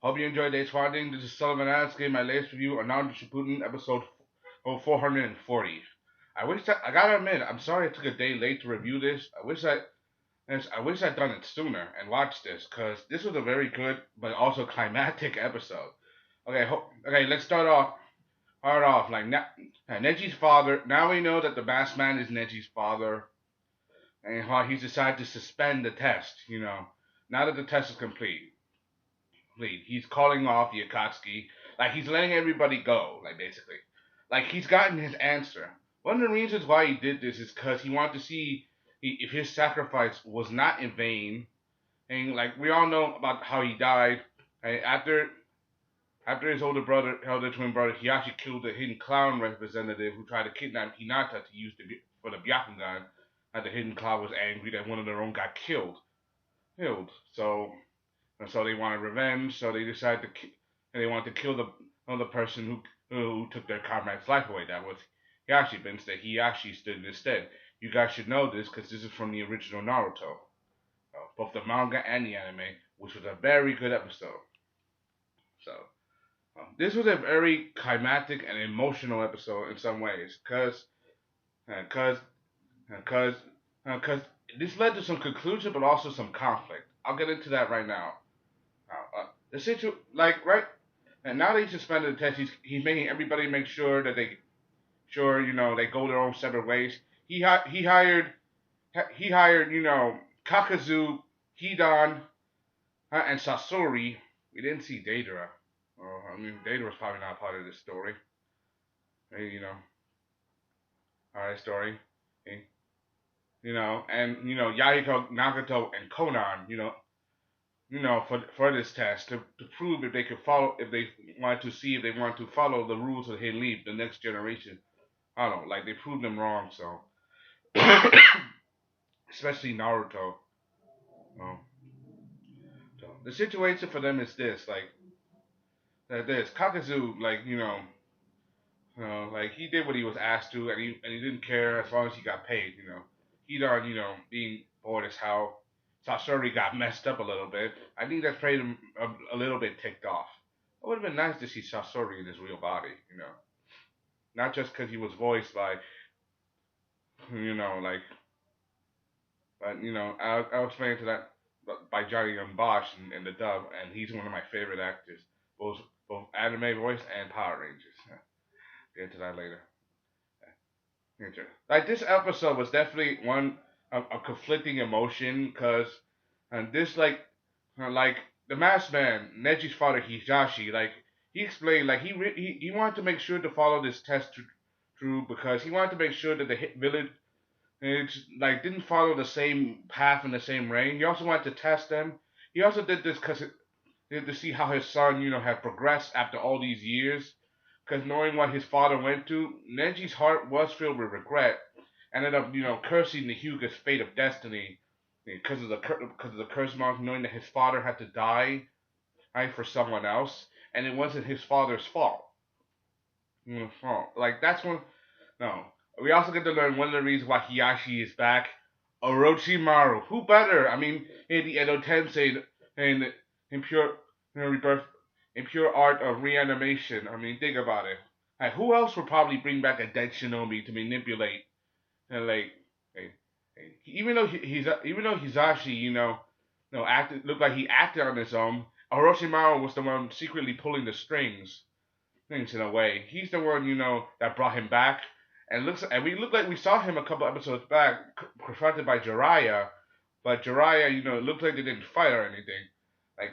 Hope you enjoyed Days Finding. This is Sullivan asking my latest review on Naruto Shippuden episode 440. I gotta admit, I'm sorry I took a day late to review this. I wish I'd done it sooner and watched this, because this was a very good but also climactic episode. Okay, let's start off like Neji's father. Now we know that the masked man is Neji's father, and how he's decided to suspend the test. Now that the test is complete, he's calling off the Akatsuki. Like, he's letting everybody go. Like, basically, like, he's gotten his answer. One of the reasons why he did this is because he wanted to see if his sacrifice was not in vain. And like, we all know about how he died. Right? After his elder twin brother, he actually killed the hidden clown representative who tried to kidnap Hinata to use for the Byakugan. And the hidden clown was angry that one of their own got killed. So they wanted revenge. So they decided they wanted to kill the other person who took their comrade's life away. That was Hiashi, but instead he actually stood instead. You guys should know this because this is from the original Naruto, both the manga and the anime, which was a very good episode. So this was a very climatic and emotional episode in some ways, cause, cause, cause this led to some conclusion, but also some conflict. I'll get into that right now. The situ like right and now that he's suspended the test, he's making everybody make sure that they go their own separate ways. He hired Kakazu, Hidan, and Sasori. We didn't see Deidara. I mean, Deidara's probably not part of this story. Hey, alright, story. Hey, and Yahiko, Nagato, and Conan. For this test to prove if they could follow, if they want to see if they want to follow the rules of Hidden Leaf, the next generation. I don't know, like they proved them wrong. So, especially Naruto. Um, so the situation for them is this, like this Kakazu, like he did what he was asked to, and he didn't care as long as he got paid. He done, being bored as hell. Sasori got messed up a little bit. I think that made him a little bit ticked off. It would have been nice to see Sasori in his real body, not just because he was voiced by, like, but I'll explain to that by Johnny Young Bosch in the dub, and he's one of my favorite actors, both anime voice and Power Rangers. Get into that later. Like this episode was definitely one of conflicting emotion because and this like the masked man Neji's father Hisashi, like he explained like he wanted to make sure to follow this test through because he wanted to make sure that the hit village like didn't follow the same path in the same range. He also wanted to test them. He also did this because to see how his son had progressed after all these years. Because knowing what his father went to, Neji's heart was filled with regret. Ended up, cursing the Hyuga's fate of destiny because of the curse mark, knowing that his father had to die, right, for someone else, and it wasn't his father's fault. Like that's one. No, we also get to learn one of the reasons why Hiashi is back. Orochimaru. Who better? I mean, in the Edo Tensei and in pure rebirth, in pure art of reanimation. I mean, think about it. Like, who else would probably bring back a dead shinobi to manipulate and even though Hisashi, no acted looked like he acted on his own. Orochimaru was the one secretly pulling the things in a way. He's the one that brought him back, and we look like we saw him a couple episodes back confronted by Jiraiya, but Jiraiya, it looked like they didn't fight or anything, like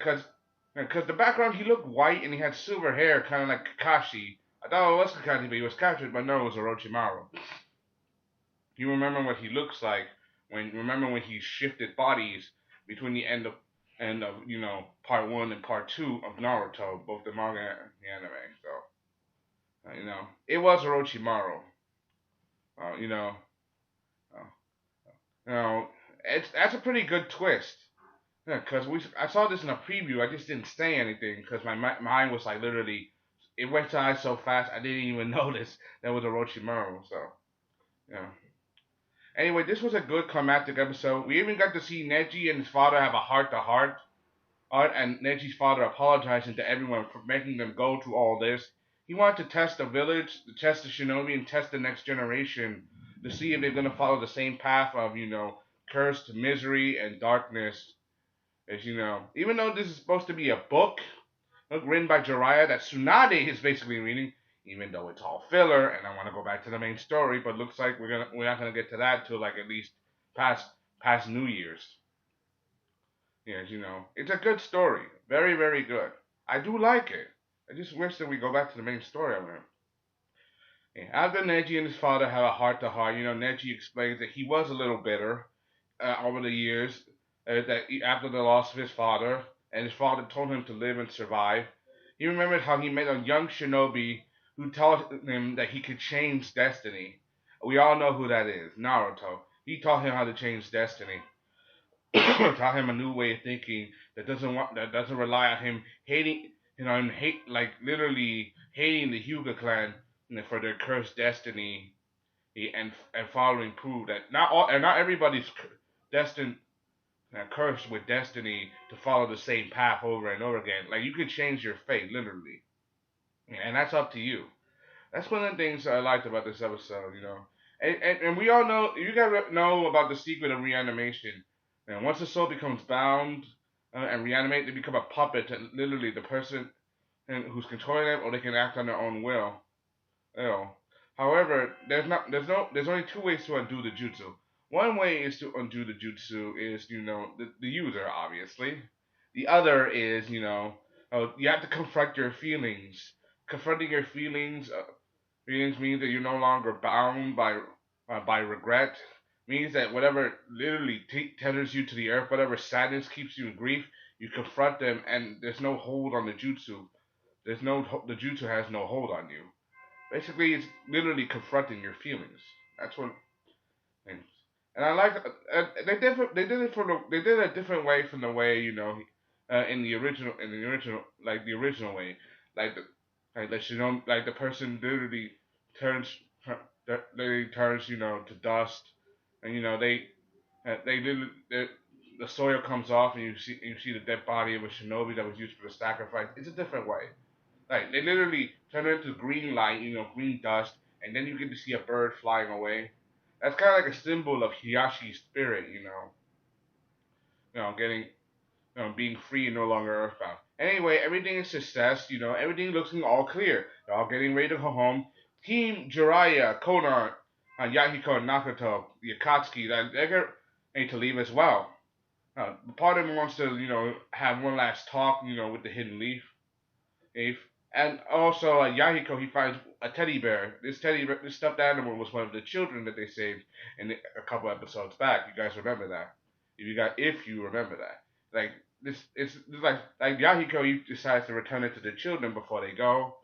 because the background he looked white and he had silver hair, kind of like Kakashi. I thought it was Kakashi, but he was captured, but no, it was Orochimaru. You remember what he looks like when he shifted bodies between the end of part one and part two of Naruto, both the manga and the anime. So it was Orochimaru. Uh, you know, uh, you know, that's a pretty good twist. Yeah, cause I saw this in a preview. I just didn't say anything because my mind was like literally, it went to eyes so fast I didn't even notice that was Orochimaru. So yeah. Anyway, this was a good climactic episode. We even got to see Neji and his father have a heart to heart. And Neji's father apologizing to everyone for making them go through all this. He wanted to test the village, to test the shinobi, and test the next generation to see if they're going to follow the same path of, cursed misery and darkness. As even though this is supposed to be a book written by Jiraiya that Tsunade is basically reading, even though it's all filler, and I want to go back to the main story, but looks like we're not gonna get to that till like at least past New Year's. Yes, it's a good story, very very good. I do like it. I just wish that we go back to the main story of it. Yeah, after Neji and his father have a heart to heart, Neji explains that he was a little bitter over the years after the loss of his father, and his father told him to live and survive. He remembered how he met a young shinobi who told him that he could change destiny. We all know who that is, Naruto. He taught him how to change destiny. Taught him a new way of thinking that doesn't rely on him hating, and like literally hating the Hyuga clan for their cursed destiny, and following prove that not everybody's destined cursed with destiny to follow the same path over and over again. Like you could change your fate, literally, and that's up to you. That's one of the things I liked about this episode. And we all know you gotta know about the secret of reanimation. And once the soul becomes bound and reanimated, they become a puppet, and literally the person who's controlling them, or they can act on their own will. However, there's only two ways to undo the jutsu. One way is to undo the jutsu is the user, obviously. The other is you have to confront your feelings. Confronting your feelings means that you're no longer bound by regret. Means that whatever literally tethers you to the earth, whatever sadness keeps you in grief, you confront them, and there's no hold on the jutsu. The jutsu has no hold on you. Basically, it's literally confronting your feelings. That's what things. And I like they did a different way from the way in the original way, like like the person literally turns they turns to dust, and they literally the soil comes off, and you see the dead body of a shinobi that was used for the sacrifice. It's a different way. Like they literally turn it into green light, green dust, and then you get to see a bird flying away. That's kind of like a symbol of Hiyashi's spirit, getting, being free and no longer earthbound. Anyway, everything is success. Everything looking all clear. They're all getting ready to go home. Team Jiraiya, Konan, Yahiko, Nakato, the Akatsuki, they're ready to leave as well. Part of them wants to, have one last talk, with the Hidden Leaf. And also, Yahiko, he finds a teddy bear. This stuffed animal was one of the children that they saved in a couple episodes back. You guys remember that? If you remember that, like it's like Yahiko, he decides to return it to the children before they go.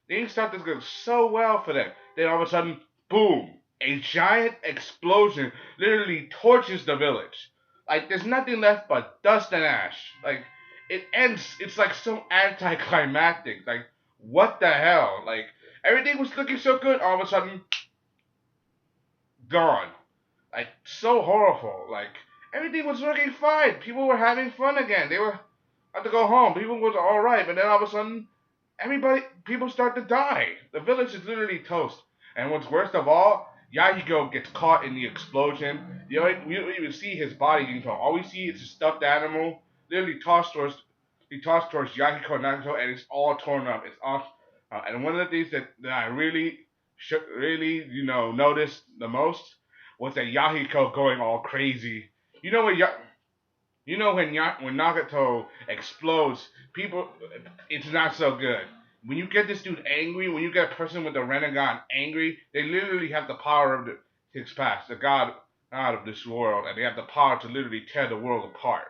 Things start to go so well for them. Then all of a sudden, boom! A giant explosion literally torches the village. Like there's nothing left but dust and ash. Like it ends. It's like so anticlimactic. Like what the hell? Like everything was looking so good, all of a sudden gone. Like so horrible. Like everything was working fine. People were having fun again. They were about to go home. People was all right, but then all of a sudden, people start to die. The village is literally toast. And what's worst of all, Yahiko gets caught in the explosion. We don't even see his body getting thrown. All we see is a stuffed animal literally tossed towards Yahiko and Nagato, and it's all torn up. It's all, and one of the things that I really noticed the most was that Yahiko going all crazy. You know when when Nagato explodes, it's not so good. When you get this dude angry, when you get a person with a Renegon angry, they literally have the power of his past, the god out of this world, and they have the power to literally tear the world apart.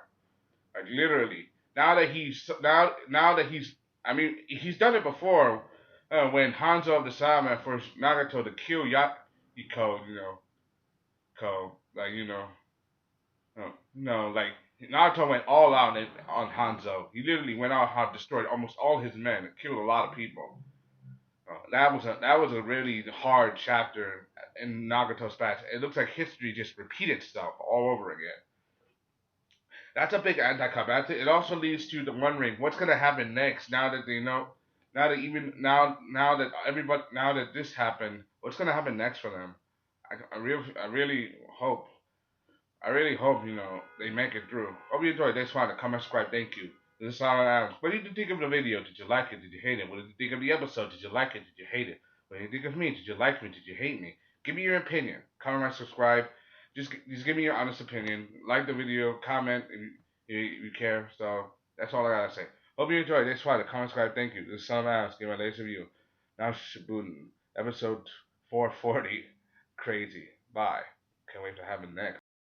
Like literally. Now that he's, I mean, he's done it before when Hanzo of the Salmon forced Nagato to kill Yahiko, like like Naruto went all out on Hanzo. He literally went out hard, destroyed almost all his men, and killed a lot of people. That was a really hard chapter in Nagato's past. It looks like history just repeated itself all over again. That's a big anticlimax. It also leads to the wondering what's gonna happen next. Now that they know, now that everybody, now that this happened, what's gonna happen next for them? I really hope. I really hope, they make it through. Hope you enjoyed this one. Comment, subscribe. Thank you. This is Silent Adams. What did you think of the video? Did you like it? Did you hate it? What did you think of the episode? Did you like it? Did you hate it? What did you think of me? Did you like me? Did you hate me? Give me your opinion. Comment, subscribe. Just give me your honest opinion. Like the video. Comment if you care. So that's all I gotta say. Hope you enjoyed this one. Comment, subscribe. Thank you. This is Silent Adams. Give my latest review. Now Shippuden. Episode 440. Crazy. Bye. Can't wait to have it next.